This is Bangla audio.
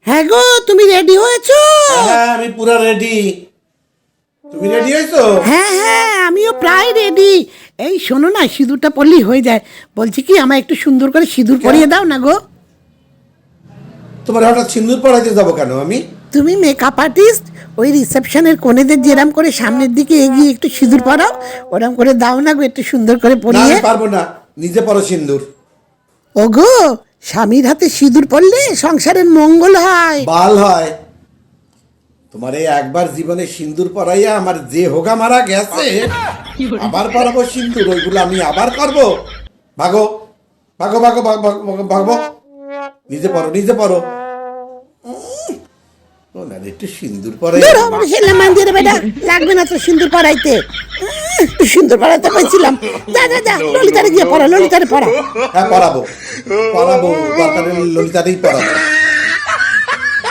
হ্যাঁ গো, তুমি রেডি হয়েছো? হ্যাঁ আমি পুরো রেডি। তুমি রেডি হয়েছো? হ্যাঁ হ্যাঁ, আমিও প্রায় রেডি। এই শোনো না, সিঁদুরটা পরলেই হয়ে যায়। বলছি কি, আমায় একটু সুন্দর করে সিঁদুর পরিয়ে দাও না গো। তোমার হঠাৎ সিন্দুর পড়াইতে যাবো কেন আমি? তুমি মেকআপ আর্টিস্ট, ওই রিসেপশনের কোণেদের যেরাম করে সামনের দিকে এগিয়ে একটু সিঁদুর পরাও, ওরম করে দাও না গো, একটু সুন্দর করে না পরিয়ে। আমি পারবো না, নিজে পরো সিন্দুর। ওগো, স্বামীর হাতে সিঁদুর পরলে সংসারের মঙ্গল হয়। বাল হয়। তোমার এই একবার জীবনে সিন্দুর পরাইয়া আমার যে হোগা মারা গেছে, আবার পরাবো সিন্দুর, ওইগুলো আমি আবার করবো। ভাগো ভাগো ভাগো ভাগো ভাগো, ভাগো। নিজে পড়ো নিজে পড়ো। ওনার একটু সিন্দুর পরে। দূর হ, ছেলে মান্দিরে বেটা, লাগবে না তো সিঁদুর পরাইতে। একটু সুন্দর পরাইতে বলছিলাম। যা যা যা, ললিতারে গিয়ে পড়া, ললিতারে পড়া। হ্যাঁ পড়াবো পড়াবো, দরকার হলে ললিতারেই পড়াবো।